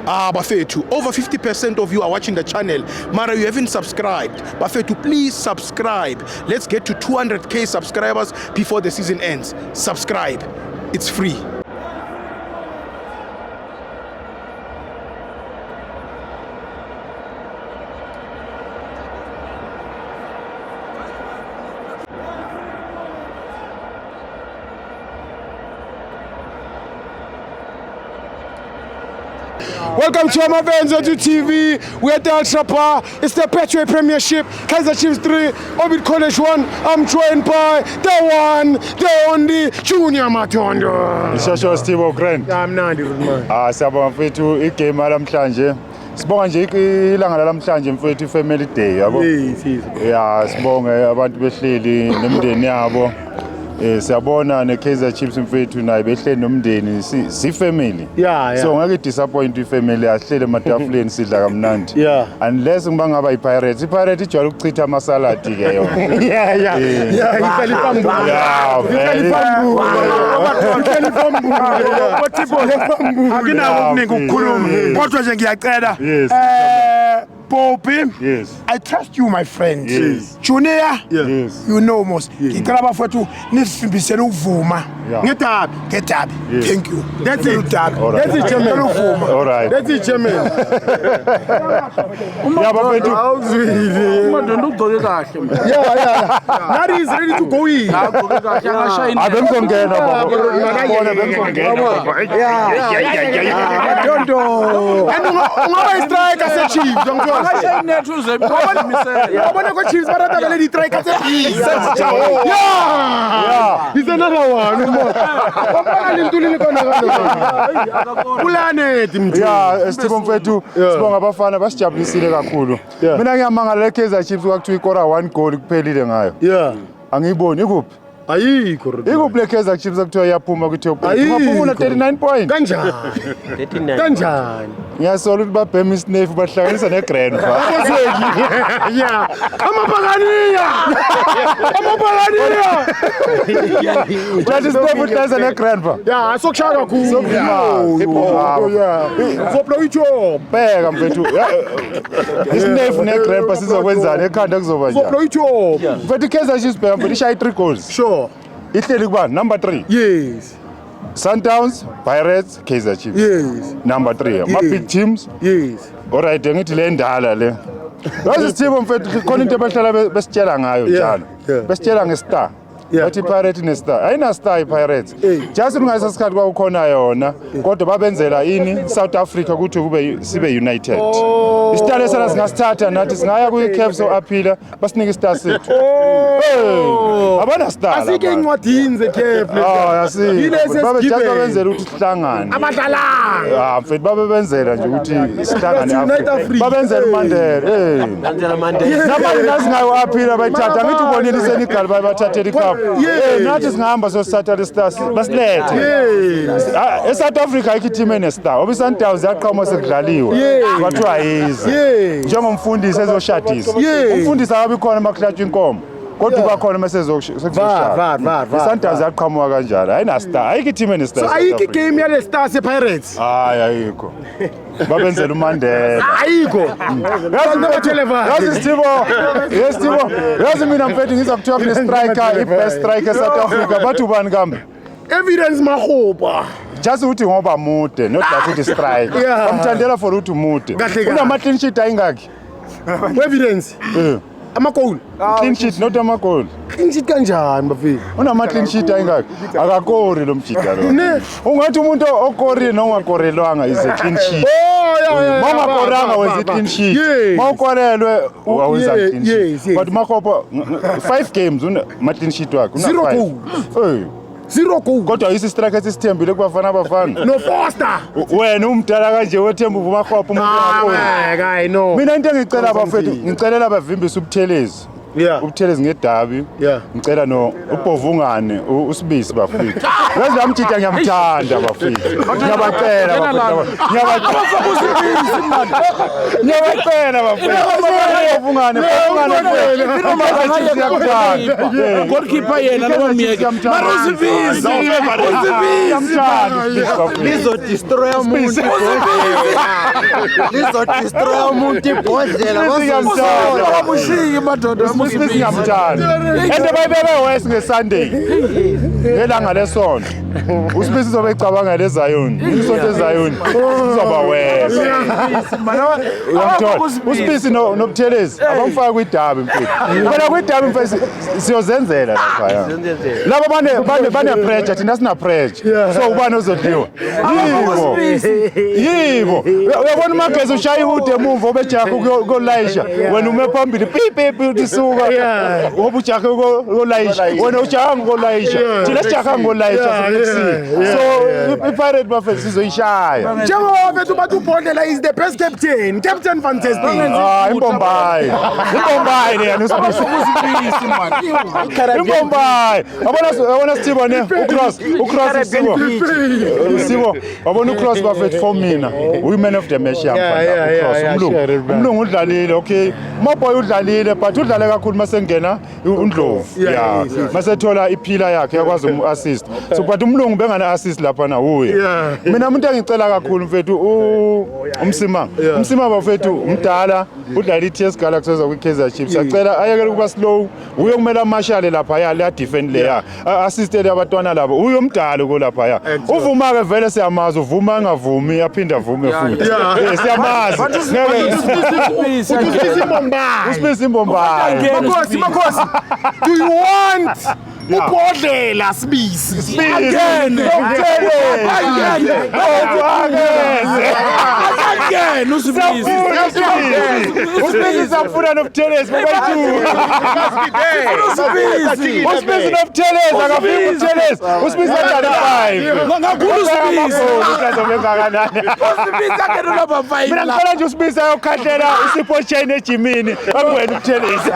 Bafethu, over 50% of you are watching the channel. Mara, you haven't subscribed. Bafethu, please subscribe. Let's get to 200k subscribers before the season ends. Subscribe. It's free. Welcome to Amavenzo TV. We're at the Ultra Par. It's the Petway Premiership. Kaizer Chiefs 3, Orbit College 1. I'm joined by the one, the only Junior Matondo. Ishasho Steve O'Grant. I'm Nandi man. Siyabonga mfethu igame lamhlanje. Sibonga nje ilanga lamhlanje mfethu family day yabo. Yes. Yeah, sibonga abantu behleli nemndeni yabo. Siyabona neKaizer Chiefs mfethu naye behleli nomndeni si family. Yeah. So ngeke disappoint ifamily ahlele ematafuleni sidla kamnandi. Yeah. Unless ngiba ngaba iPirates. iPirates ijwayele ukuchitha amasaladi ke yona. Yeah. Ikalipambu. Yeah, Akinawo ukuningi ukukhuluma. Kodwa nje ngiyacela. Yes. Poppy. Yes. I trust you, my friend. Yes. Junior. Yes. You know most. Ngicela bafethu nisifimbisele ukuvuma. Ngetabi. Yes. Thank you. That's it. That's it, German. All right. That's it, German. Yeah, bafethu. Umadondo ugcoke kahle. Yeah. That is ready to go in. Ugcoke kahle angashayini. Abemzongena baba. Bona bemzongena baba. Yeah. Madondo. And ungaba striker se-Chiefs, ngiyakuzwa. Angashayini nethu uzemisela. Yabona ko Chiefs baratha le striker se-Chiefs. Yeah. He's another one. Wabona lintulile kona kona. Planet mthi. Yeah, Steve mfethu sibonga abafana basijabulisile kakhulu. Mina ngiyamangala leKaizer Chiefs kwakuthiwa ikora 1 goal kuphelile ngayo. Yeah. Angiyiboni ikuphi? Ayikho. Ikuphi leKaizer Chiefs akuthiwa iyaphuma ku-top 8. Ungaphuma 39 points. Kanjani? 39. Kanjani? Ngiyasola ukuthi babhema isnefu bahlanganisa negrandpa. Yeah. Amabhakaniya. Uthi isnefu uhlanganisa negrandpa. Yeah, asokushaya kakhulu. Sokuvuma. Yeah. Vopla uyijob. Bheka mfethu. Isnefu negrandpa sizokwenzana ekhanda kuzoba njani? Vopla uyijob. Mfethu iKaizer Chiefs bheka mfethu ishaye 3 goals. Sure. Ihleli kuba number 3. Yes. Sundowns, Pirates, Kaizer Chiefs. Yes. Number 3. Ma big teams. Yes. Alright, ngithi le ndala le. Yazi Steve mfethu khona into abahlala besitshela ngayo njalo. Besitshela ngestar. Bathi Pirates ne-star. Ayina star iPirates. Just ungayisa sikhathi kwakukhona yona, kodwa babenzela ini South Africa ukuthi kube sibe united. Istar lesana singasithatha nathi singaya ku-Caps aphila basinike istar sethu. Abana star. Asike incwadini ze-Cape. Yasi. Babenzela ukuthi sihlangane. Abadlala. Mfethu babenzela nje ukuthi sihlangane Africa. Babenzela uMandela. Namanje nasingayo aphila bayithatha ngithi ubonile iSenegal babathathela icup. Nathi singahamba sosithatha le stars basilethe. eSouth Africa ayikho team enestar. Obi Sundowns yaqhamuka sekudlaliwe. Kwathiwa yize. Njengomfundisi ezoshadisa. Umfundisi akabi khona makuhlatshwa inkomo. Kodwa bakhona mesezoshada. Sundowns yaqhamuka kanjalo. Ayina star. Ayikho team enestar. So ayikho game yale Stars ePirates. Hayi ayikho. Babenzela uMandela. Ayikho. Yazi Steve. Yes Steve. Yazi mina mfethu ngizakuthiwa kune striker, i-best striker eSouth Africa. Bathi ubani kambe? Evidence Mahopa. Just ukuthi ngoba mude, not that ukuthi striker. Bamthandela for ukuthi mude. Unama clean sheet ayingaki? Evidence. Ama-goal. Clean sheet not ama-goal. Clean sheet kanjani bafiki? Unama clean sheet ayingaki? Akakori lo mjida lo. Ungathi umuntu okorile nongakorelwanga is a clean sheet. Mawungakoranga wenza clean sheet. Mawukorelwe awenza clean sheet. But Makopa 5 games una clean sheet wakhe. 0 goals. 0 goals. Kodwa isi-striker sisithembile kubafana abafana. No Foster. Wena umdala kanje wethemba uVumakhopha umuntu ongakho. I know. Mina into engicela abafethu, ngicelela abavimbisa ubuthelezi. Ubuthelezi ngedabi. Ngicela no uBovungane uSibisi bafethu. Yazi lamjida ngiyamthanda bafethu. Ngiyabacela bafethu. Ngiyabacela bafethu. Ubovungane goalkeeper yena noma miyeke. Mara uSibisi. Ngiyamthanda. Lizo destroy umuntu. Lizodestroy umuntu ibhodlela Amushiki madoda uSmith ngiyamthanda ende bayibeke west ngeSunday ngelanga lesonto uSmith uzobe ecabanga leZion isonto eZion uzoba west uSmith noButhelezi abamfaka kwidabi mfethu phela kwidabi mfethu siyozenzela lapha laba bane pressure thina sina pressure so ubani ozodliwa yibo uyabona uMagesi ushaya ihude emuva obejaha ukuyolayisha wena ume phambili pipi utisuka ngoba ujaha ukuyolayisha wena ujaha ngolayisha thina sijaha ngolayisha so iPirate bafethu sizoyishaya njengoba bethu bathi uBhodlela is the best captain fantastic Imbombay leyana uSmith Imbombay abona Sithibo ne uCross Sithibo wabona uCross bafethu for mina women of the match umlungu udlalile okay Moboy udlalile but udlale kakhulu masengena uNdlovu yeah masethola iphila yakhe yakwazi umassist so but umlungu bengana assist lapha na uye mina umuntu engicela kakhulu mfethu umsimanga bafethu umdala udlala iTS Galaxy eza kwiKaizer Chiefs acela ayekele kuba slow uye kumela amashale lapha ya defend layer assisted abantwana labo uye umdala ko lapha ya uvuma ke vele siyamazi uvuma engavumi yaphinda avume futhi siyamazi uSmith Imbombay Makhosi do you want uBhodlela Sibisi again uSmith samfuna noButhelezi bobayi2 uSmith noButhelezi akafika uButhelezi uSmith adlala 5 ngakhulu uSmith uSmith akhe number 5 mina ngicela nje uSmith ayokhahlela isipho chain ejimini akuwena uButhelezi